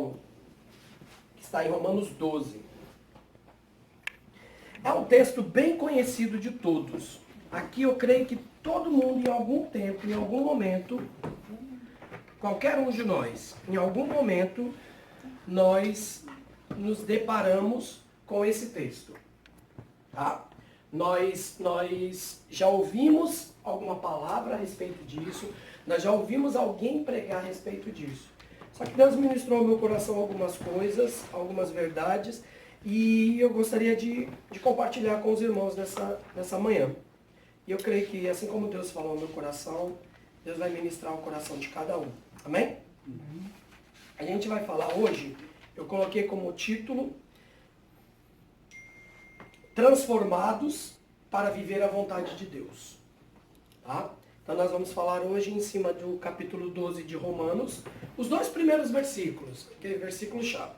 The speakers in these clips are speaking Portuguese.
Paulo, que está em Romanos 12. É um texto bem conhecido de todos. Aqui eu creio que todo mundo, em algum tempo, em algum momento, qualquer um de nós, em algum momento, nós nos deparamos com esse texto. Tá? Nós já ouvimos alguma palavra a respeito disso, nós já ouvimos alguém pregar a respeito disso. Só que Deus ministrou ao meu coração algumas coisas, algumas verdades, e eu gostaria de compartilhar com os irmãos nessa manhã. E eu creio que, assim como Deus falou ao meu coração, Deus vai ministrar o coração de cada um. Amém? A gente vai falar hoje, eu coloquei como título, Transformados para viver a vontade de Deus. Tá? Então nós vamos falar hoje em cima do capítulo 12 de Romanos, os dois primeiros versículos, aquele versículo-chave.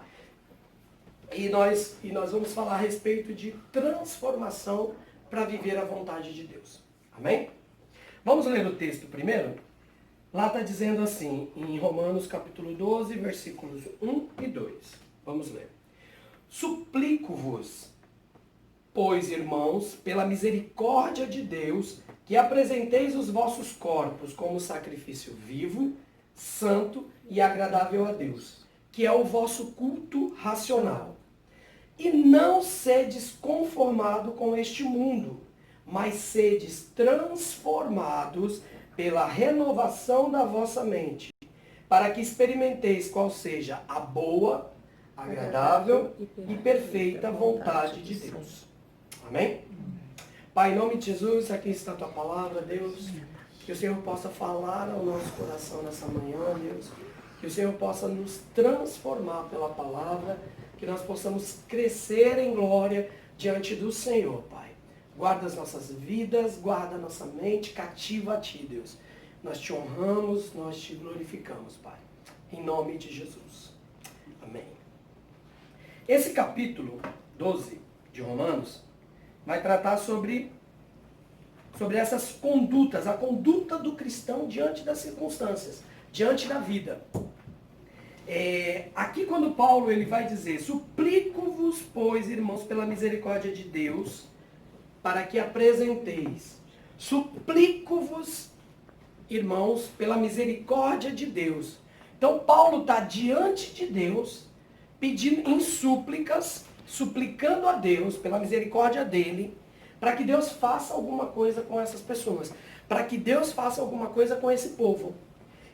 E nós vamos falar a respeito de transformação para viver a vontade de Deus. Amém? Vamos ler o texto primeiro? Lá está dizendo assim, em Romanos capítulo 12, versículos 1 e 2. Vamos ler. Suplico-vos, pois, irmãos, pela misericórdia de Deus, que apresenteis os vossos corpos como sacrifício vivo, santo e agradável a Deus, que é o vosso culto racional. E não sedes conformado com este mundo, mas sedes transformados pela renovação da vossa mente, para que experimenteis qual seja a boa, agradável e perfeita vontade de Deus. Amém? Pai, em nome de Jesus, aqui está a tua palavra, Deus. Que o Senhor possa falar ao nosso coração nessa manhã, Deus. Que o Senhor possa nos transformar pela palavra. Que nós possamos crescer em glória diante do Senhor, Pai. Guarda as nossas vidas, guarda a nossa mente, cativa a Ti, Deus. Nós Te honramos, nós Te glorificamos, Pai. Em nome de Jesus. Amém. Esse capítulo 12 de Romanos vai tratar sobre essas condutas, a conduta do cristão diante das circunstâncias, diante da vida. Aqui quando Paulo ele vai dizer, suplico-vos, pois, irmãos, pela misericórdia de Deus, para que apresenteis. Suplico-vos, irmãos, pela misericórdia de Deus. Então Paulo está diante de Deus, pedindo em súplicas, suplicando a Deus, pela misericórdia dele, para que Deus faça alguma coisa com essas pessoas. Para que Deus faça alguma coisa com esse povo.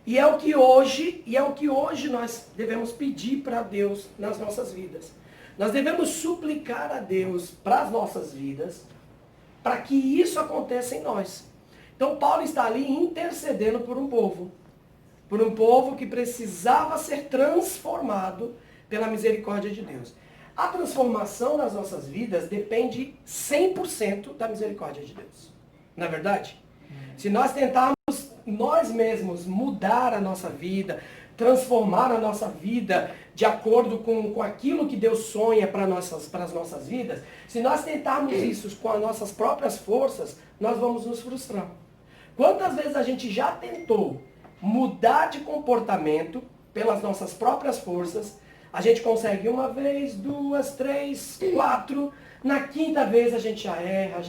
E é o que hoje nós devemos pedir para Deus nas nossas vidas. Nós devemos suplicar a Deus para as nossas vidas, para que isso aconteça em nós. Então Paulo está ali intercedendo por um povo que precisava ser transformado pela misericórdia de Deus. A transformação das nossas vidas depende 100% da misericórdia de Deus. Não é verdade? Se nós tentarmos nós mesmos mudar a nossa vida, transformar a nossa vida de acordo com aquilo que Deus sonha para as nossas vidas, se nós tentarmos isso com as nossas próprias forças, nós vamos nos frustrar. Quantas vezes a gente já tentou mudar de comportamento pelas nossas próprias forças, a gente consegue uma vez, duas, três, quatro, na quinta vez a gente já erra,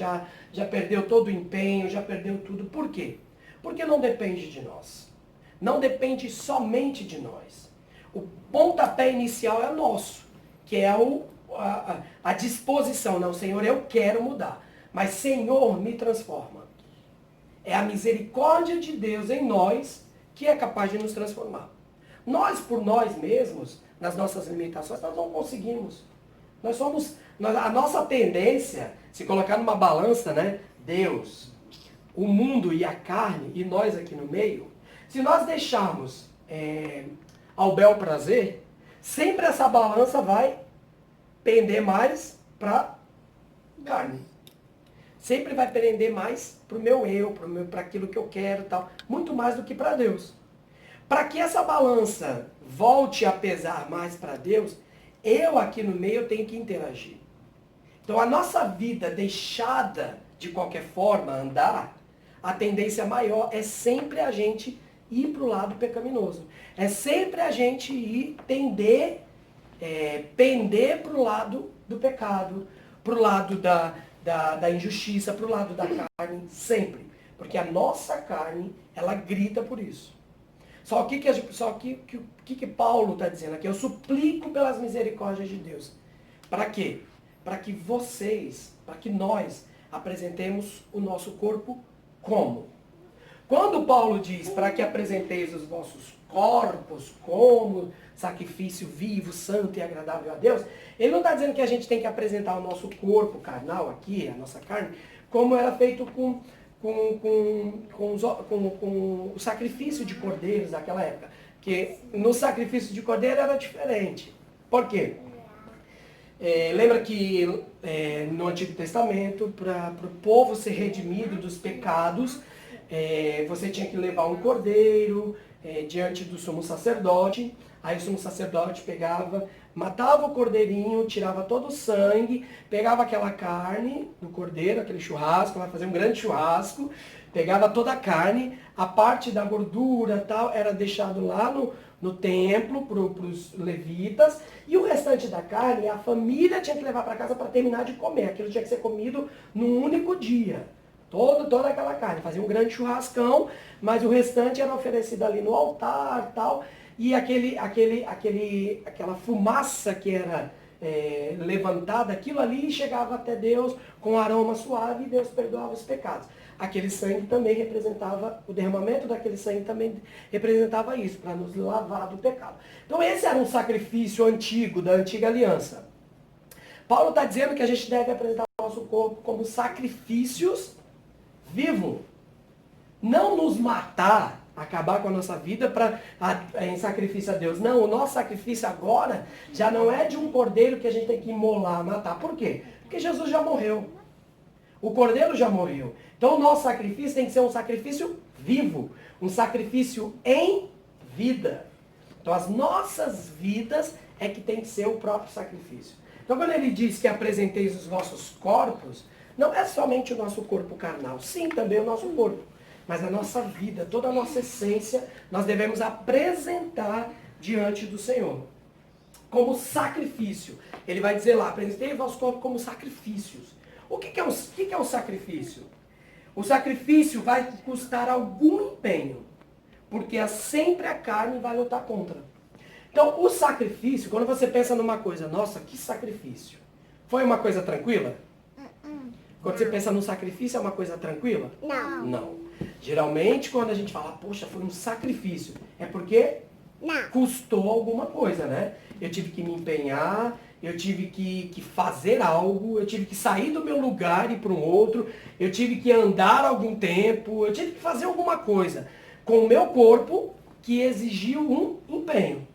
já perdeu todo o empenho, já perdeu tudo. Por quê? Porque não depende de nós. Não depende somente de nós. O pontapé inicial é nosso, que é a disposição. Não, Senhor, eu quero mudar. Mas, Senhor, me transforma. É a misericórdia de Deus em nós que é capaz de nos transformar. Nós, por nós mesmos, nas nossas limitações, nós não conseguimos. A nossa tendência, se colocar numa balança, né? Deus, o mundo e a carne, e nós aqui no meio, se nós deixarmos ao bel prazer, sempre essa balança vai pender mais para carne. Sempre vai pender mais para o meu eu, para aquilo que eu quero e tal, muito mais do que para Deus. Para que essa balança volte a pesar mais para Deus, eu aqui no meio tenho que interagir. Então a nossa vida deixada de qualquer forma andar, a tendência maior é sempre a gente ir para o lado pecaminoso. É sempre a gente ir pender para o lado do pecado, para o lado da injustiça, para o lado da carne, sempre. Porque a nossa carne, ela grita por isso. Só que Paulo está dizendo aqui? Eu suplico pelas misericórdias de Deus. Para quê? Para que nós apresentemos o nosso corpo como? Quando Paulo diz para que apresenteis os vossos corpos como sacrifício vivo, santo e agradável a Deus, ele não está dizendo que a gente tem que apresentar o nosso corpo carnal aqui, a nossa carne, como era feito com o sacrifício de cordeiros daquela época. Porque no sacrifício de cordeiro era diferente. Por quê? Lembra que no Antigo Testamento, para o povo ser redimido dos pecados, você tinha que levar um cordeiro diante do sumo sacerdote. Aí o sumo sacerdote pegava, matava o cordeirinho, tirava todo o sangue, pegava aquela carne do cordeiro, aquele churrasco, vai fazer um grande churrasco, pegava toda a carne, a parte da gordura tal era deixado lá no templo para os levitas, e o restante da carne a família tinha que levar para casa para terminar de comer. Aquilo tinha que ser comido num único dia. Toda aquela carne. Fazia um grande churrascão, mas o restante era oferecido ali no altar tal. E aquela fumaça que era levantada, aquilo ali chegava até Deus com aroma suave e Deus perdoava os pecados. Aquele sangue também representava, o derramamento daquele sangue também representava isso, para nos lavar do pecado. Então esse era um sacrifício antigo, da antiga aliança. Paulo está dizendo que a gente deve apresentar o nosso corpo como sacrifícios vivos. Não nos matar, acabar com a nossa vida em sacrifício a Deus. Não, o nosso sacrifício agora já não é de um cordeiro que a gente tem que imolar, matar. Por quê? Porque Jesus já morreu. O cordeiro já morreu. Então o nosso sacrifício tem que ser um sacrifício vivo. Um sacrifício em vida. Então as nossas vidas é que tem que ser o próprio sacrifício. Então quando ele diz que apresenteis os vossos corpos, não é somente o nosso corpo carnal. Sim, também o nosso corpo. Mas a nossa vida, toda a nossa essência, nós devemos apresentar diante do Senhor. Como sacrifício. Ele vai dizer lá, apresentei o vosso corpo como sacrifícios. O que é um sacrifício? O sacrifício vai custar algum empenho. Porque sempre a carne vai lutar contra. Então, o sacrifício, quando você pensa numa coisa, nossa, que sacrifício. Foi uma coisa tranquila? Quando você pensa no sacrifício, é uma coisa tranquila? Não. Não. Geralmente, quando a gente fala, poxa, foi um sacrifício, é porque custou alguma coisa, né? Eu tive que me empenhar, eu tive que fazer algo, eu tive que sair do meu lugar e ir para um outro, eu tive que andar algum tempo, eu tive que fazer alguma coisa com o meu corpo que exigiu um empenho.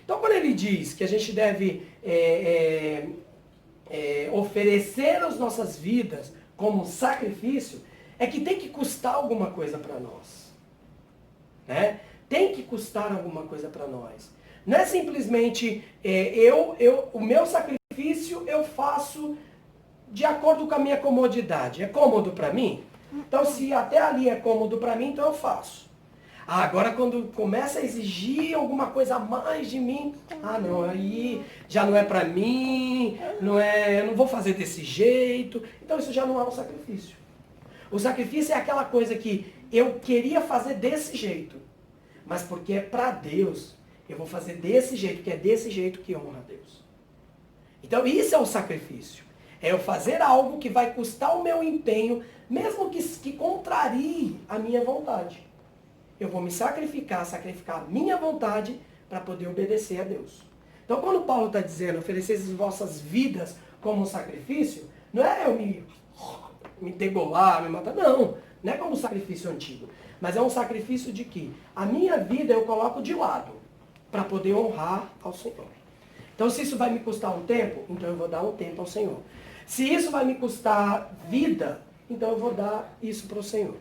Então, quando ele diz que a gente deve oferecer as nossas vidas como sacrifício, é que tem que custar alguma coisa para nós. Né? Tem que custar alguma coisa para nós. Não é simplesmente o meu sacrifício eu faço de acordo com a minha comodidade. É cômodo para mim? Então, se até ali é cômodo para mim, então eu faço. Agora, quando começa a exigir alguma coisa a mais de mim, não, aí já não é para mim, eu não vou fazer desse jeito. Então, isso já não é um sacrifício. O sacrifício é aquela coisa que eu queria fazer desse jeito, mas porque é para Deus, eu vou fazer desse jeito, que é desse jeito que honra a Deus. Então, isso é o sacrifício. É eu fazer algo que vai custar o meu empenho, mesmo que contrarie a minha vontade. Eu vou me sacrificar a minha vontade para poder obedecer a Deus. Então, quando Paulo está dizendo, oferecer as vossas vidas como um sacrifício, não é eu me degolar, me matar. Não é como um sacrifício antigo. Mas é um sacrifício de que a minha vida eu coloco de lado para poder honrar ao Senhor. Então, se isso vai me custar um tempo, então eu vou dar um tempo ao Senhor. Se isso vai me custar vida, então eu vou dar isso para o Senhor.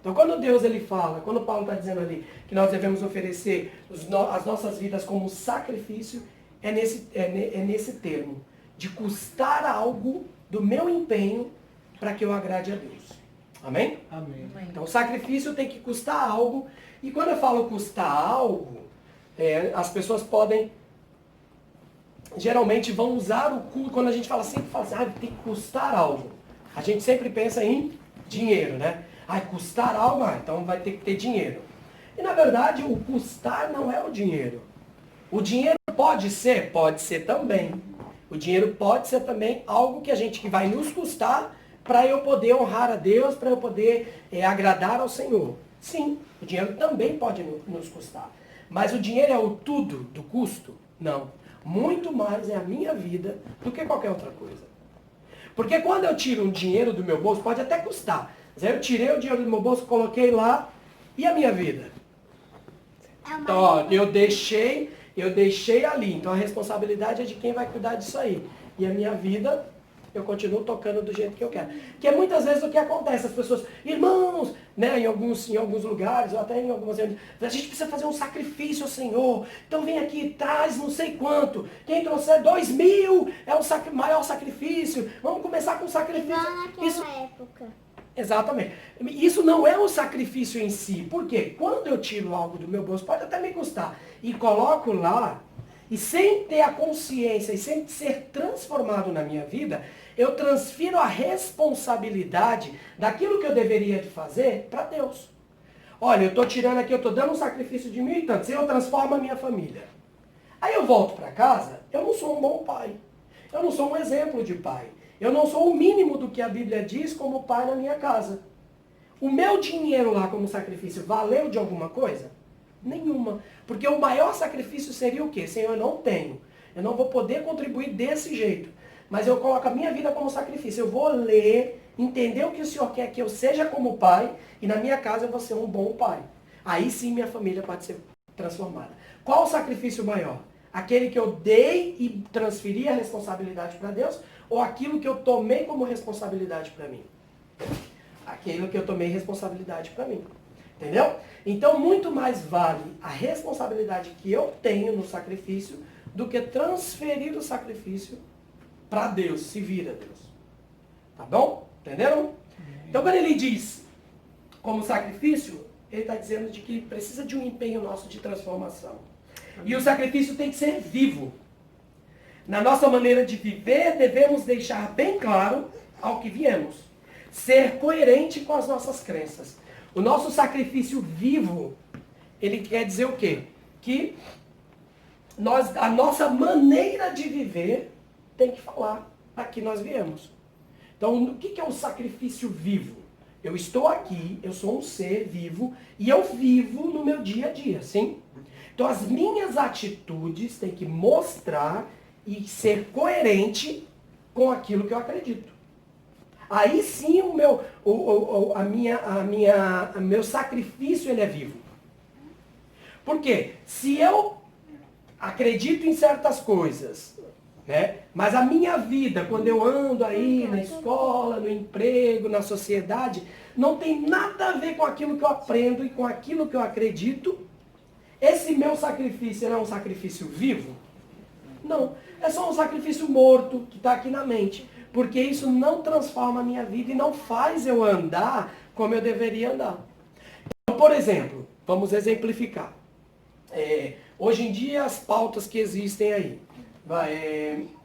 Então, quando Deus ele fala, quando Paulo está dizendo ali que nós devemos oferecer as nossas vidas como sacrifício, é nesse termo, de custar algo do meu empenho para que eu agrade a Deus. Amém? Amém. Então, o sacrifício tem que custar algo E quando eu falo custar algo, as pessoas podem, geralmente vão usar o custo, quando a gente fala assim, tem que custar algo. A gente sempre pensa em dinheiro, né? Custar algo, então vai ter que ter dinheiro. E na verdade, o custar não é o dinheiro. O dinheiro pode ser também. O dinheiro pode ser também algo que vai nos custar para eu poder honrar a Deus, para eu poder agradar ao Senhor. Sim, o dinheiro também pode nos custar. Mas o dinheiro é o tudo do custo? Não. Muito mais é a minha vida do que qualquer outra coisa. Porque quando eu tiro um dinheiro do meu bolso, pode até custar. Mas aí eu tirei o dinheiro do meu bolso, coloquei lá, e a minha vida? Então, ó, eu deixei ali. Então a responsabilidade é de quem vai cuidar disso aí. E a minha vida, eu continuo tocando do jeito que eu quero. Que é muitas vezes o que acontece. As pessoas, irmãos, né, em alguns lugares, ou até em algumas reuniões, a gente precisa fazer um sacrifício ao Senhor. Então vem aqui, traz não sei quanto. Quem trouxer 2.000 é o maior sacrifício. Vamos começar com o sacrifício. Igual naquela época. Exatamente. Isso não é um sacrifício em si. Por quê? Quando eu tiro algo do meu bolso, pode até me custar, e coloco lá, e sem ter a consciência, e sem ser transformado na minha vida, eu transfiro a responsabilidade daquilo que eu deveria de fazer para Deus. Olha, eu estou tirando aqui, eu estou dando um sacrifício de 1.000 e tantos, eu transformo a minha família. Aí eu volto para casa, eu não sou um bom pai. Eu não sou um exemplo de pai. Eu não sou o mínimo do que a Bíblia diz como pai na minha casa. O meu dinheiro lá como sacrifício valeu de alguma coisa? Nenhuma. Porque o maior sacrifício seria o quê? Senhor, eu não tenho. Eu não vou poder contribuir desse jeito. Mas eu coloco a minha vida como sacrifício. Eu vou ler, entender o que o Senhor quer que eu seja como pai, e na minha casa eu vou ser um bom pai. Aí sim minha família pode ser transformada. Qual o sacrifício maior? Aquele que eu dei e transferi a responsabilidade para Deus, ou aquilo que eu tomei como responsabilidade para mim? Aquilo que eu tomei responsabilidade para mim. Entendeu? Então, muito mais vale a responsabilidade que eu tenho no sacrifício do que transferir o sacrifício para Deus. Se vira, Deus. Tá bom? Entenderam? Então, quando ele diz como sacrifício, ele está dizendo de que precisa de um empenho nosso de transformação. E o sacrifício tem que ser vivo. Na nossa maneira de viver, devemos deixar bem claro ao que viemos. Ser coerente com as nossas crenças. O nosso sacrifício vivo, ele quer dizer o quê? Que a nossa maneira de viver tem que falar para que nós viemos. Então, o que é o sacrifício vivo? Eu estou aqui, eu sou um ser vivo e eu vivo no meu dia a dia, sim? Então, as minhas atitudes têm que mostrar e ser coerente com aquilo que eu acredito. Aí sim o meu sacrifício ele é vivo. Por quê? Se eu acredito em certas coisas, né? Mas a minha vida, quando eu ando aí na escola, no emprego, na sociedade, não tem nada a ver com aquilo que eu aprendo e com aquilo que eu acredito, esse meu sacrifício não é um sacrifício vivo? Não. É só um sacrifício morto que está aqui na mente. Porque isso não transforma a minha vida e não faz eu andar como eu deveria andar. Então, por exemplo, vamos exemplificar. Hoje em dia, as pautas que existem aí.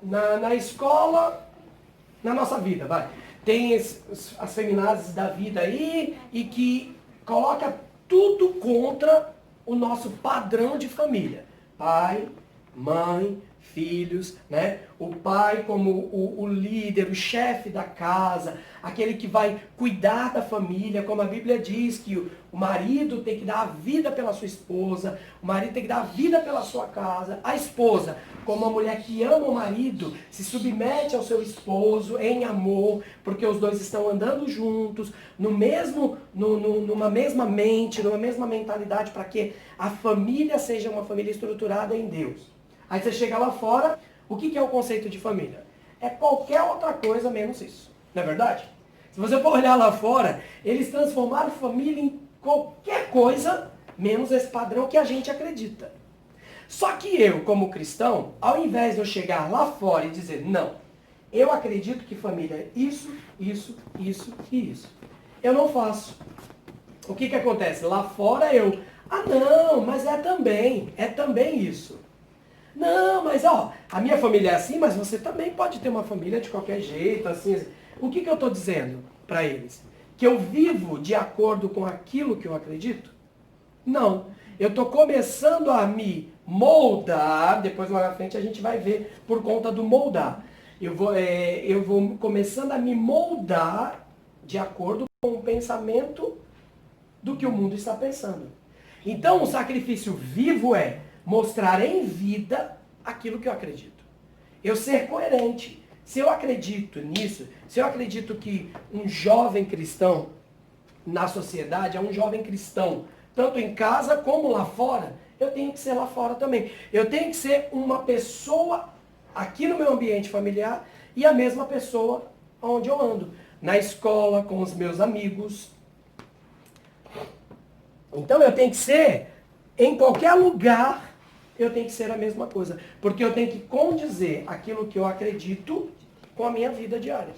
Na escola, na nossa vida, tem as feminazes da vida aí e que coloca tudo contra o nosso padrão de família. Pai, mãe, filhos, né? O pai como o líder, o chefe da casa, aquele que vai cuidar da família, como a Bíblia diz que o marido tem que dar a vida pela sua esposa, o marido tem que dar a vida pela sua casa, a esposa, como a mulher que ama o marido, se submete ao seu esposo em amor, porque os dois estão andando juntos, numa mesma mente, numa mesma mentalidade, para que a família seja uma família estruturada em Deus. Aí você chega lá fora, o que é o conceito de família? É qualquer outra coisa menos isso. Não é verdade? Se você for olhar lá fora, eles transformaram família em qualquer coisa menos esse padrão que a gente acredita. Só que eu, como cristão, ao invés de eu chegar lá fora e dizer, não, eu acredito que família é isso, isso, isso e isso. Eu não faço. O que acontece? Lá fora eu Ah, não, mas é também isso. Não, mas ó, a minha família é assim, mas você também pode ter uma família de qualquer jeito, assim. O que eu estou dizendo para eles? Que eu vivo de acordo com aquilo que eu acredito? Não. Eu estou começando a me moldar, depois lá na frente a gente vai ver por conta do moldar. Eu vou começando a me moldar de acordo com o pensamento do que o mundo está pensando. Então, o sacrifício vivo é mostrar em vida aquilo que eu acredito. Eu ser coerente. Se eu acredito nisso, se eu acredito que um jovem cristão na sociedade é um jovem cristão, tanto em casa como lá fora, eu tenho que ser lá fora também. Eu tenho que ser uma pessoa aqui no meu ambiente familiar e a mesma pessoa onde eu ando. Na escola, com os meus amigos. Então eu tenho que ser, em qualquer lugar, eu tenho que ser a mesma coisa. Porque eu tenho que condizer aquilo que eu acredito com a minha vida diária.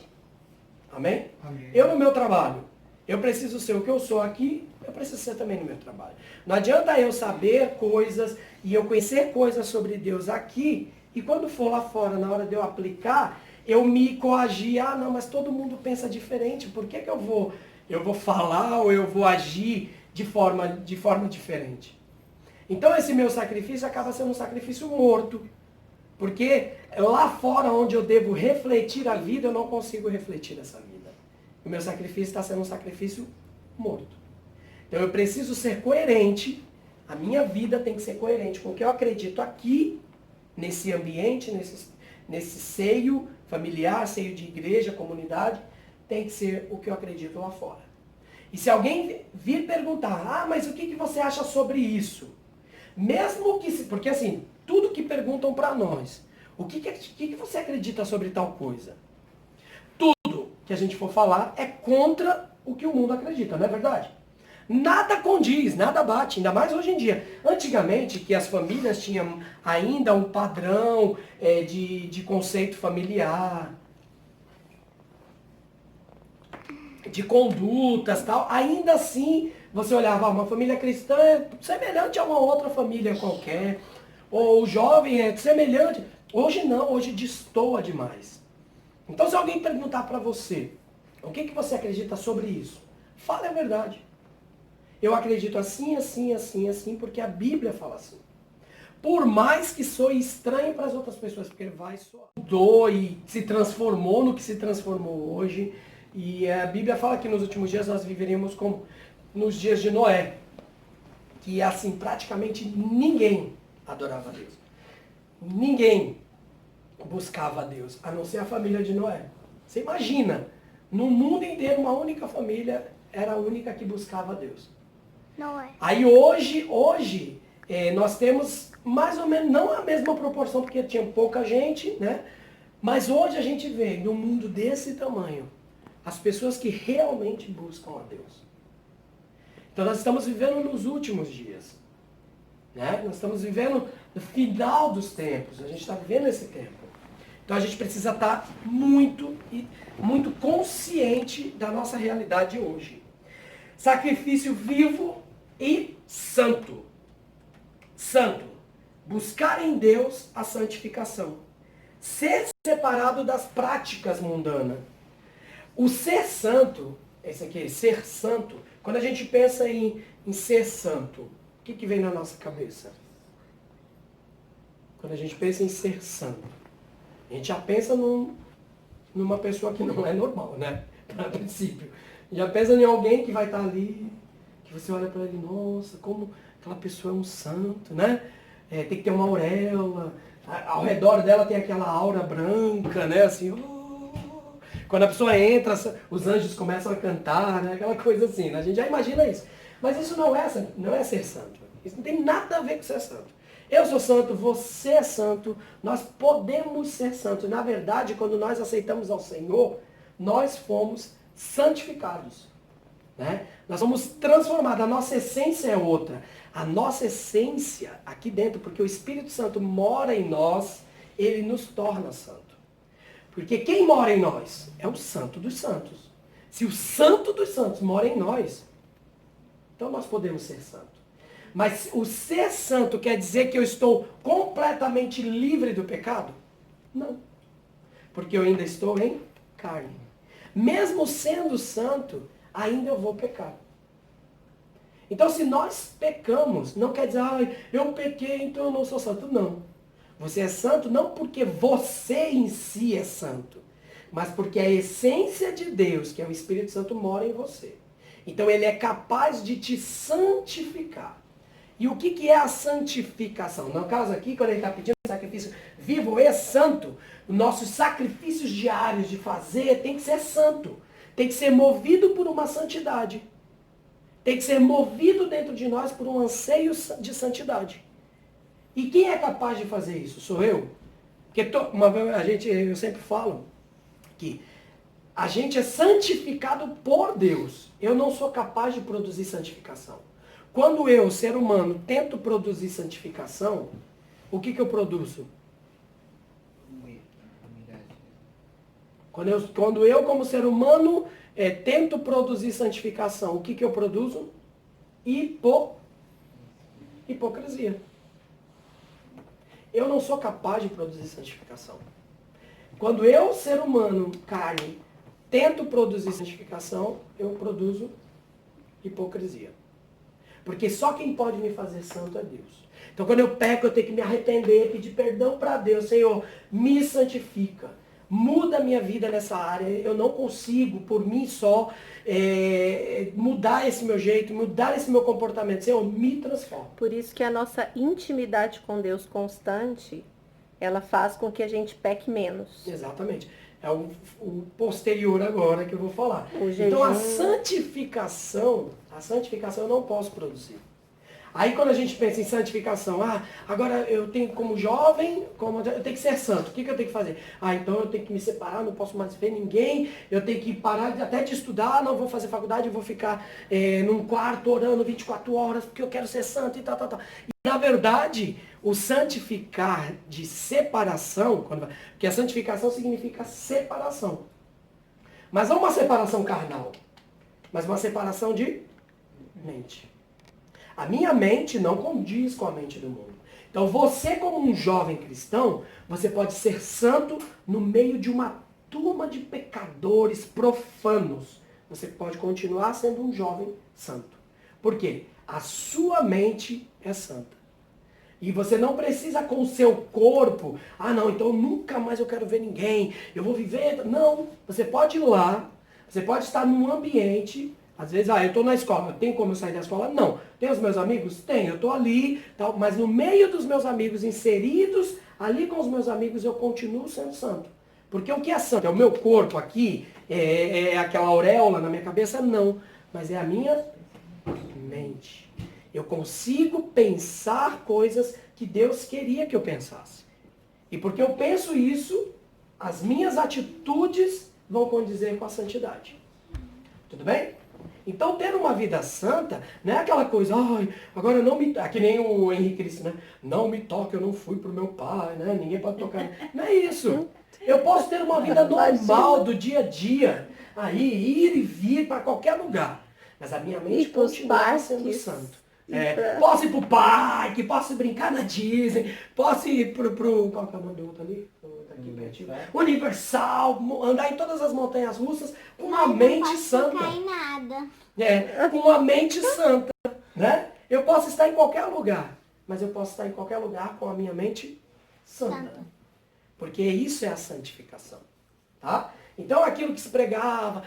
Amém? Amém. Eu no meu trabalho, eu preciso ser o que eu sou aqui, eu preciso ser também no meu trabalho. Não adianta eu saber coisas e eu conhecer coisas sobre Deus aqui, e quando for lá fora, na hora de eu aplicar, eu me coagir, ah não, mas todo mundo pensa diferente, por que eu vou falar ou eu vou agir de forma diferente? Então esse meu sacrifício acaba sendo um sacrifício morto. Porque lá fora onde eu devo refletir a vida, eu não consigo refletir essa vida. O meu sacrifício está sendo um sacrifício morto. Então eu preciso ser coerente, a minha vida tem que ser coerente com o que eu acredito aqui, nesse ambiente, nesse seio familiar, seio de igreja, comunidade, tem que ser o que eu acredito lá fora. E se alguém vir perguntar, ah, mas o que você acha sobre isso? Mesmo que, porque assim, tudo que perguntam para nós, o que você acredita sobre tal coisa? Tudo que a gente for falar é contra o que o mundo acredita, não é verdade? Nada condiz, nada bate, ainda mais hoje em dia. Antigamente, que as famílias tinham ainda um padrão de conceito familiar, de condutas tal, ainda assim você olhava uma família cristã é semelhante a uma outra família qualquer, ou o jovem é semelhante. Hoje não, hoje destoa demais. Então se alguém perguntar para você, o que você acredita sobre isso? Fale a verdade. Eu acredito assim, assim, assim, assim, porque a Bíblia fala assim. Por mais que soe estranho para as outras pessoas, porque ele vai soar. Mudou e se transformou no que se transformou hoje. E a Bíblia fala que nos últimos dias nós viveríamos como nos dias de Noé. Que assim, praticamente ninguém adorava a Deus. Ninguém buscava a Deus, a não ser a família de Noé. Você imagina, no mundo inteiro uma única família era a única que buscava a Deus. Não é. Aí hoje nós temos mais ou menos, não a mesma proporção, porque tinha pouca gente, né? Mas hoje a gente vê, num mundo desse tamanho, as pessoas que realmente buscam a Deus. Então nós estamos vivendo nos últimos dias. Né? Nós estamos vivendo no final dos tempos. A gente está vivendo esse tempo. Então a gente precisa estar muito consciente da nossa realidade hoje. Sacrifício vivo e santo. Santo. Buscar em Deus a santificação. Ser separado das práticas mundanas. O ser santo, esse aqui, ser santo, quando a gente pensa em ser santo, o que vem na nossa cabeça? Quando a gente pensa em ser santo, a gente já pensa numa pessoa que não é normal, né? A princípio. Já pensa em alguém que vai estar ali, que você olha para ele, nossa, como aquela pessoa é um santo, né? Tem que ter uma auréola, ao redor dela tem aquela aura branca, né? Assim, quando a pessoa entra, os anjos começam a cantar, né? Aquela coisa assim, né? A gente já imagina isso. Mas isso não é ser santo. Isso não tem nada a ver com ser santo. Eu sou santo, você é santo, nós podemos ser santos. Na verdade, quando nós aceitamos ao Senhor, nós fomos santificados. Né? Nós somos transformados, a nossa essência é outra. A nossa essência aqui dentro, porque o Espírito Santo mora em nós, ele nos torna santo. Porque quem mora em nós é o santo dos santos. Se o santo dos santos mora em nós, então nós podemos ser santos. Mas o ser santo quer dizer que eu estou completamente livre do pecado? Não. Porque eu ainda estou em carne. Mesmo sendo santo, ainda eu vou pecar. Então, se nós pecamos, não quer dizer, eu pequei, então eu não sou santo. Não. Você é santo não porque você em si é santo, mas porque a essência de Deus, que é o Espírito Santo, mora em você. Então, ele é capaz de te santificar. E o que é a santificação? No caso aqui, quando ele está pedindo sacrifício vivo e santo, os nossos sacrifícios diários de fazer tem que ser santo. Tem que ser movido por uma santidade. Tem que ser movido dentro de nós por um anseio de santidade. E quem é capaz de fazer isso? Sou eu. Porque eu sempre falo que a gente é santificado por Deus. Eu não sou capaz de produzir santificação. Quando eu, ser humano, tento produzir santificação, o que eu produzo? Quando eu como ser humano, tento produzir santificação, o que eu produzo? Hipocrisia. Eu não sou capaz de produzir santificação. Quando eu, ser humano, carne, tento produzir santificação, eu produzo hipocrisia. Porque só quem pode me fazer santo é Deus. Então quando eu peco, eu tenho que me arrepender, pedir perdão para Deus. Senhor, me santifica. Muda a minha vida nessa área. Eu não consigo, por mim só, mudar esse meu jeito, mudar esse meu comportamento. Senhor, me transforma. Por isso que a nossa intimidade com Deus constante, ela faz com que a gente peque menos. Exatamente. É o posterior agora que eu vou falar. Então a santificação eu não posso produzir. Aí quando a gente pensa em santificação, agora eu tenho como jovem, eu tenho que ser santo. O que eu tenho que fazer? Então eu tenho que me separar, não posso mais ver ninguém, eu tenho que parar até de estudar, não vou fazer faculdade, eu vou ficar num quarto orando 24 horas, porque eu quero ser santo e tal. E na verdade, o santificar de separação, porque a santificação significa separação. Mas não uma separação carnal, mas uma separação de mente. A minha mente não condiz com a mente do mundo. Então você, como um jovem cristão, você pode ser santo no meio de uma turma de pecadores profanos. Você pode continuar sendo um jovem santo. Por quê? A sua mente é santa. E você não precisa com o seu corpo, não, então nunca mais eu quero ver ninguém, eu vou viver. Não, você pode ir lá, você pode estar num ambiente. Às vezes, eu estou na escola, tem como eu sair da escola? Não. Tem os meus amigos? Tem, eu estou ali, tal, mas no meio dos meus amigos, inseridos ali com os meus amigos, eu continuo sendo santo. Porque o que é santo? É o meu corpo aqui? É aquela auréola na minha cabeça? Não. Mas é a minha mente. Eu consigo pensar coisas que Deus queria que eu pensasse. E porque eu penso isso, as minhas atitudes vão condizer com a santidade. Tudo bem? Então, ter uma vida santa não é aquela coisa, agora não me... que nem o Henrique disse, né? Não me toque, eu não fui pro meu pai, né? Ninguém pode tocar. Não é isso. Eu posso ter uma vida normal do dia a dia. Ir e vir para qualquer lugar. Mas a minha mente continua sendo santo. Posso ir pro parque, posso brincar na Disney, posso ir pro qual que é o nome do outro ali? Universal, andar em todas as montanhas russas com uma mente santa. Não posso ficar em nada. Com uma mente santa, né? Eu posso estar em qualquer lugar, mas eu posso estar em qualquer lugar com a minha mente santa. Porque isso é a santificação, tá? Então aquilo que se pregava,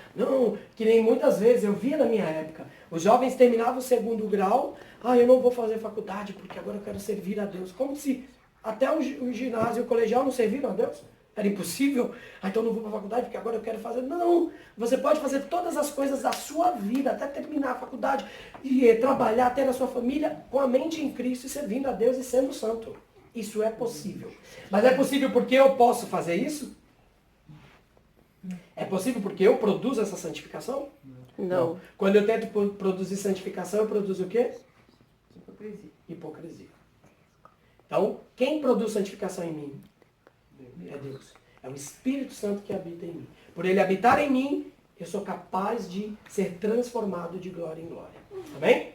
que nem muitas vezes eu via na minha época, os jovens terminavam o 2º grau, eu não vou fazer faculdade porque agora eu quero servir a Deus. Como se até o ginásio e o colegial não serviram a Deus? Era impossível? Então eu não vou para a faculdade porque agora eu quero fazer. Não! Você pode fazer todas as coisas da sua vida, até terminar a faculdade, e trabalhar até na sua família com a mente em Cristo e servindo a Deus e sendo santo. Isso é possível. Mas é possível porque eu posso fazer isso? É possível porque eu produzo essa santificação? Não. Quando eu tento produzir santificação, eu produzo o quê? Hipocrisia. Então, quem produz santificação em mim? É Deus. É o Espírito Santo que habita em mim. Por ele habitar em mim, eu sou capaz de ser transformado de glória em glória. Amém?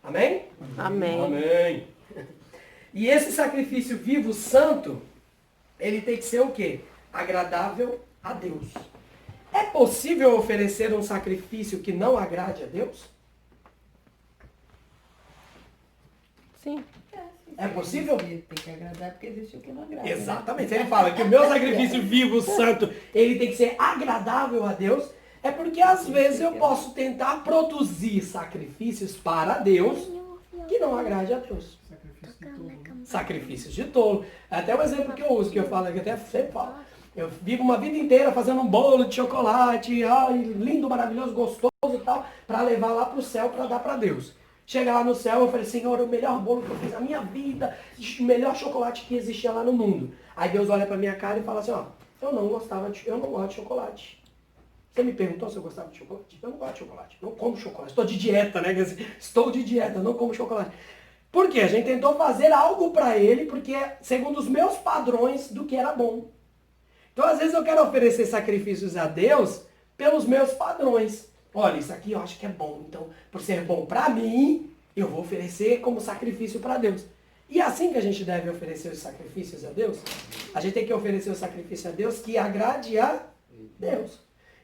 Amém? Amém. Amém. E esse sacrifício vivo, santo, ele tem que ser o quê? Agradável a Deus. É possível oferecer um sacrifício que não agrade a Deus? Sim. É possível? Tem que agradar porque existe o que não agrada. Exatamente. Se ele fala que o meu sacrifício vivo, santo, ele tem que ser agradável a Deus, é porque às vezes eu posso tentar produzir sacrifícios para Deus que não agrade a Deus. Sacrifícios de tolo. É até um exemplo que eu uso, que eu falo, que até sempre falo. Eu vivo uma vida inteira fazendo um bolo de chocolate, ai, lindo, maravilhoso, gostoso e tal, para levar lá para o céu, para dar para Deus. Chega lá no céu, eu falei, Senhor, o melhor bolo que eu fiz na minha vida, o melhor chocolate que existia lá no mundo. Aí Deus olha para minha cara e fala assim, ó, eu não gosto de chocolate. Você me perguntou se eu gostava de chocolate? Eu não gosto de chocolate, não como chocolate. Estou de dieta, né? Estou de dieta, não como chocolate. Por quê? A gente tentou fazer algo para ele, porque segundo os meus padrões do que era bom. Então, às vezes eu quero oferecer sacrifícios a Deus pelos meus padrões. Olha, isso aqui eu acho que é bom. Então, por ser bom para mim, eu vou oferecer como sacrifício para Deus. E é assim que a gente deve oferecer os sacrifícios a Deus. A gente tem que oferecer o sacrifício a Deus que agrade a Deus.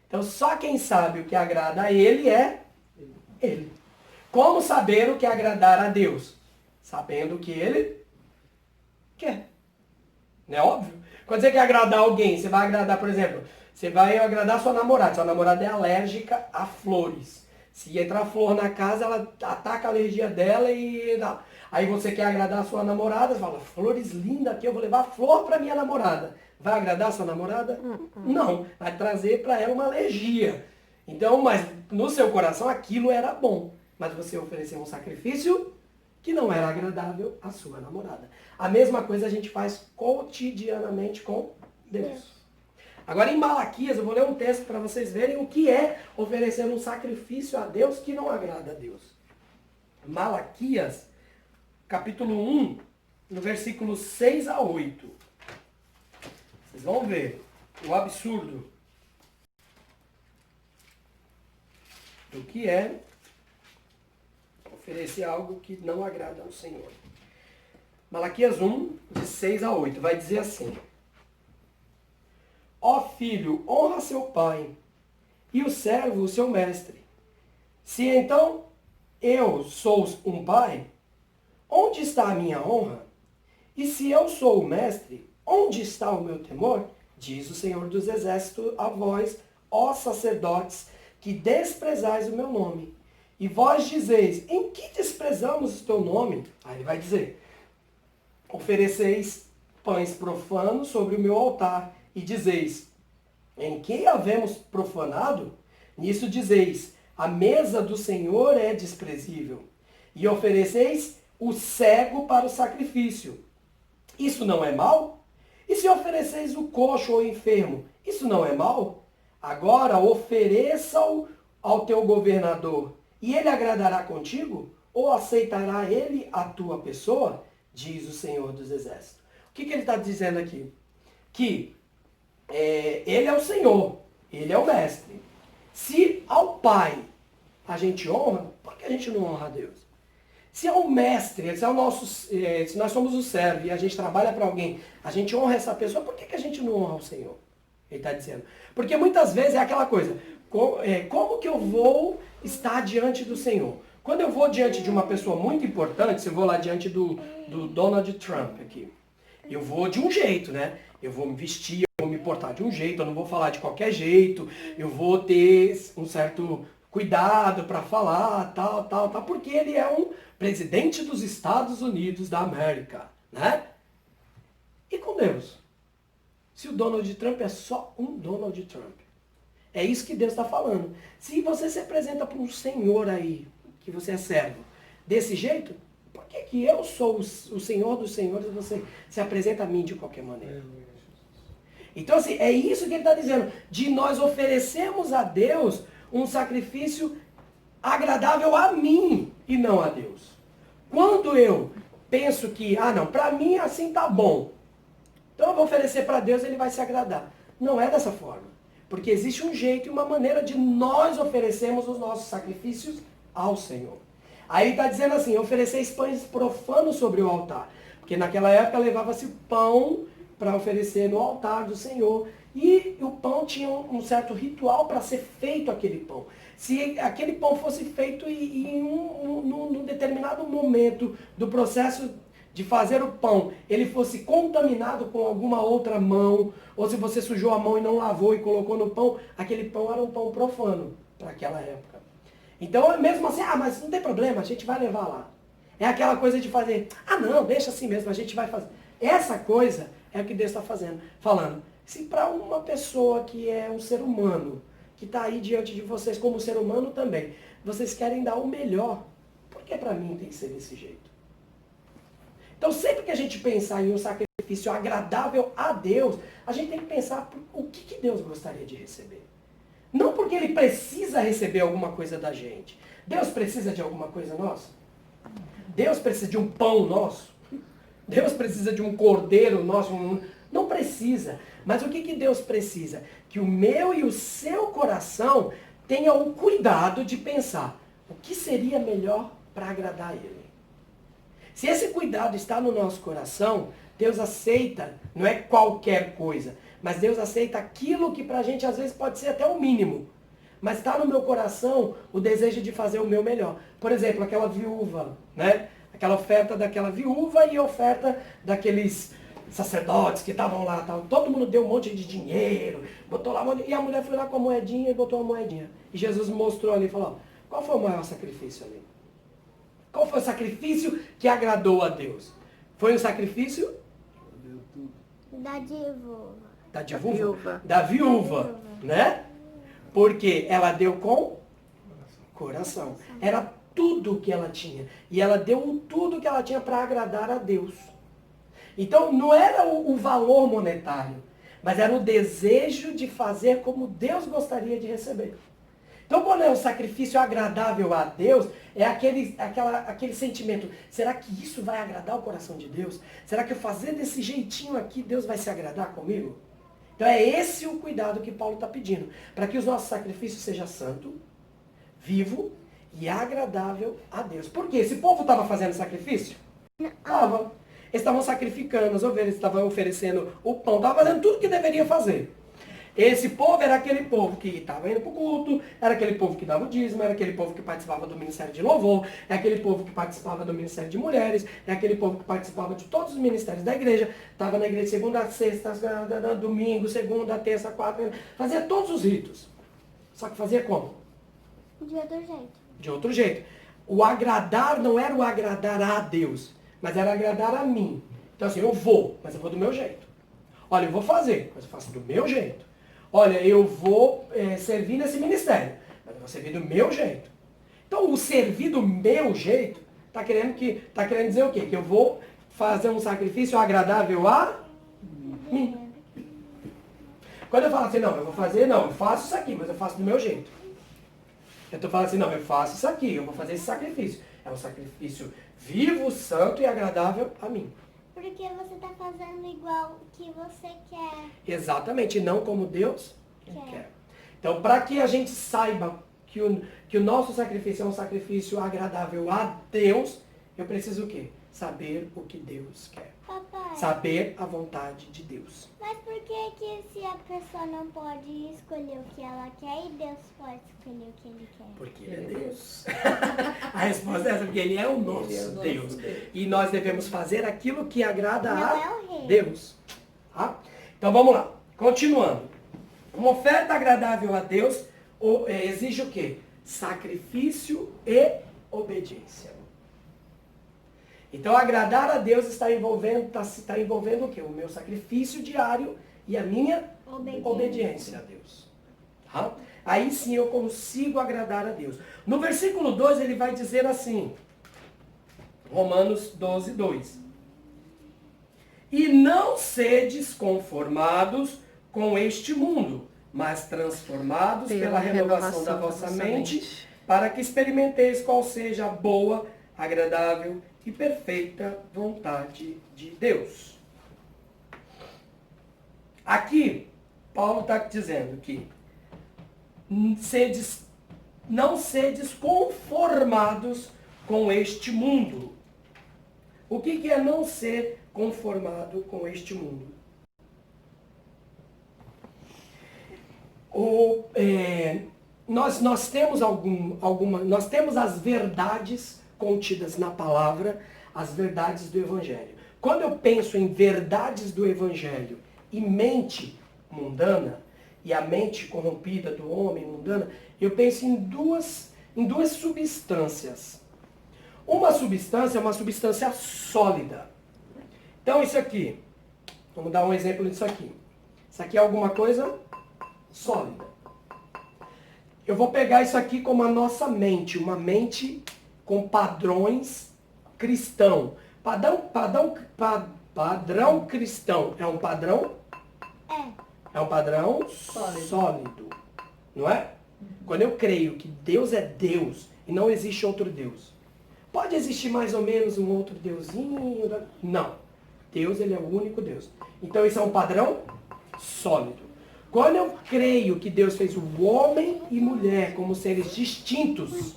Então, só quem sabe o que agrada a Ele é Ele. Como saber o que agradar a Deus? Sabendo o que Ele quer. Não é óbvio? Quando você quer agradar alguém, você vai agradar, por exemplo, você vai agradar sua namorada. Sua namorada é alérgica a flores. Se entrar flor na casa, ela ataca a alergia dela e... Não. Aí você quer agradar a sua namorada, você fala, flores lindas aqui, eu vou levar flor para minha namorada. Vai agradar a sua namorada? Não. Vai trazer para ela uma alergia. Então, mas no seu coração aquilo era bom. Mas você ofereceu um sacrifício que não era agradável à sua namorada. A mesma coisa a gente faz cotidianamente com Deus. Agora em Malaquias, eu vou ler um texto para vocês verem o que é oferecer um sacrifício a Deus que não agrada a Deus. Malaquias, capítulo 1, no versículo 6 a 8. Vocês vão ver o absurdo do que é oferecer algo que não agrada ao Senhor. Malaquias 1, de 6 a 8, vai dizer assim: Ó filho, honra seu pai, e o servo o seu mestre. Se então eu sou um pai, onde está a minha honra? E se eu sou o mestre, onde está o meu temor? Diz o Senhor dos Exércitos a vós, ó sacerdotes, que desprezais o meu nome. E vós dizeis, em que desprezamos o teu nome? Aí ele vai dizer, ofereceis pães profanos sobre o meu altar, e dizeis, em que havemos profanado? Nisso dizeis, a mesa do Senhor é desprezível. E ofereceis o cego para o sacrifício. Isso não é mal? E se ofereceis o coxo ou enfermo, isso não é mal? Agora ofereça-o ao teu governador, e ele agradará contigo? Ou aceitará ele a tua pessoa? Diz o Senhor dos Exércitos. O que ele está dizendo aqui? Que ele é o Senhor, ele é o mestre. Se ao Pai a gente honra, por que a gente não honra a Deus? Se é o mestre, se é o nosso, se nós somos o servo e a gente trabalha para alguém, a gente honra essa pessoa, por que a gente não honra o Senhor? Ele está dizendo. Porque muitas vezes é aquela coisa, como que eu vou estar diante do Senhor? Quando eu vou diante de uma pessoa muito importante, se eu vou lá diante do Donald Trump aqui, eu vou de um jeito, né? Eu vou me vestir, eu vou me portar de um jeito, eu não vou falar de qualquer jeito, eu vou ter um certo cuidado para falar, tal, porque ele é um presidente dos Estados Unidos da América, né? E com Deus? Se o Donald Trump é só um Donald Trump. É isso que Deus está falando. Se você se apresenta para um senhor aí, que você é servo, desse jeito, por que eu sou o Senhor dos Senhores e você se apresenta a mim de qualquer maneira? Então, assim, é isso que ele está dizendo. De nós oferecermos a Deus um sacrifício agradável a mim e não a Deus. Quando eu penso que, não, para mim assim tá bom, então eu vou oferecer para Deus e ele vai se agradar. Não é dessa forma. Porque existe um jeito e uma maneira de nós oferecermos os nossos sacrifícios ao Senhor. Aí está dizendo assim, ofereceis pães profanos sobre o altar. Porque naquela época levava-se pão para oferecer no altar do Senhor. E o pão tinha um certo ritual para ser feito aquele pão. Se aquele pão fosse feito num determinado momento do processo de fazer o pão, ele fosse contaminado com alguma outra mão, ou se você sujou a mão e não lavou e colocou no pão, aquele pão era um pão profano para aquela época. Então, mesmo assim, mas não tem problema, a gente vai levar lá. É aquela coisa de fazer, não, deixa assim mesmo, a gente vai fazer. Essa coisa é o que Deus está falando. Se para uma pessoa que é um ser humano, que está aí diante de vocês como ser humano também, vocês querem dar o melhor, por que para mim tem que ser desse jeito? Então, sempre que a gente pensar em um sacrifício agradável a Deus, a gente tem que pensar o que Deus gostaria de receber. Não porque Ele precisa receber alguma coisa da gente. Deus precisa de alguma coisa nossa? Deus precisa de um pão nosso? Deus precisa de um cordeiro nosso? Não precisa. Mas o que Deus precisa? Que o meu e o seu coração tenha o cuidado de pensar o que seria melhor para agradar a Ele. Se esse cuidado está no nosso coração, Deus aceita, não é qualquer coisa, mas Deus aceita aquilo que para a gente às vezes pode ser até o mínimo. Mas está no meu coração o desejo de fazer o meu melhor. Por exemplo, aquela viúva, né? Aquela oferta daquela viúva e a oferta daqueles sacerdotes que estavam lá. Todo mundo deu um monte de dinheiro, botou lá, e a mulher foi lá com a moedinha e botou a moedinha. E Jesus mostrou ali e falou, qual foi o maior sacrifício ali? Qual foi o sacrifício que agradou a Deus? Foi um sacrifício? Da viúva. Da viúva, né? Porque ela deu com coração. Era tudo que ela tinha. E ela deu tudo que ela tinha para agradar a Deus. Então não era o valor monetário, mas era o desejo de fazer como Deus gostaria de receber. Então, quando é um sacrifício agradável a Deus, é aquele sentimento, será que isso vai agradar o coração de Deus? Será que eu fazer desse jeitinho aqui, Deus vai se agradar comigo? Então é esse o cuidado que Paulo está pedindo, para que os nossos sacrifícios sejam santo, vivo e agradável a Deus. Por quê? Esse povo estava fazendo sacrifício? Estava. Eles estavam sacrificando as ovelhas, estavam oferecendo o pão, estavam fazendo tudo o que deveria fazer. Esse povo era aquele povo que estava indo para o culto, era aquele povo que dava o dízimo, era aquele povo que participava do ministério de louvor, é aquele povo que participava do ministério de mulheres, é aquele povo que participava de todos os ministérios da igreja, estava na igreja segunda a sexta, domingo, segunda, terça, quarta, fazia todos os ritos. Só que fazia como? De outro jeito. De outro jeito. O agradar não era o agradar a Deus, mas era agradar a mim. Então assim, eu vou, mas eu vou do meu jeito. Olha, eu vou fazer, mas eu faço do meu jeito. Olha, eu vou servir nesse ministério, mas eu vou servir do meu jeito. Então, o servir do meu jeito está querendo dizer o quê? Que eu vou fazer um sacrifício agradável a mim. Quando eu falo assim, não, eu faço isso aqui, mas eu faço do meu jeito. Eu estou falando assim, não, eu faço isso aqui, eu vou fazer esse sacrifício. É um sacrifício vivo, santo e agradável a mim. Porque você está fazendo igual que você quer. Exatamente, não como Deus quer. Então, para que a gente saiba que o nosso sacrifício é um sacrifício agradável a Deus, eu preciso o quê? Saber o que Deus quer. Papai, Saber a vontade de Deus. mas por que se a pessoa não pode escolher o que ela quer e Deus pode escolher o que ele quer? Porque Ele é Deus. A resposta é essa, porque Ele é o nosso Deus. E nós devemos fazer aquilo que agrada Não a é o rei. Deus. Tá? Então vamos lá. Continuando. Uma oferta agradável a Deus exige o quê? Sacrifício e obediência. Então agradar a Deus está envolvendo o quê? O meu sacrifício diário e a minha obediência a Deus. Tá? Aí sim eu consigo agradar a Deus. No versículo 2 ele vai dizer assim, Romanos 12, 2. E não sedes conformados com este mundo, mas transformados pela renovação da vossa mente, para que experimenteis qual seja a boa, agradável e perfeita vontade de Deus. Aqui, Paulo está dizendo que não sedes conformados com este mundo. O que é não ser conformado com este mundo? Nós temos nós temos as verdades contidas na palavra, as verdades do Evangelho. Quando eu penso em verdades do Evangelho e mente mundana, e a mente corrompida do homem mundana, eu penso em duas substâncias. Uma substância é uma substância sólida. Então isso aqui, vamos dar um exemplo disso aqui. Isso aqui é alguma coisa sólida. Eu vou pegar isso aqui como a nossa mente, uma mente com padrões cristão. Padrão cristão é um padrão? É um padrão sólido. Não é? Quando eu creio que Deus é Deus e não existe outro Deus. Pode existir mais ou menos um outro deusinho? Não. Deus, ele é o único Deus. Então isso é um padrão sólido. Quando eu creio que Deus fez o homem e mulher como seres distintos,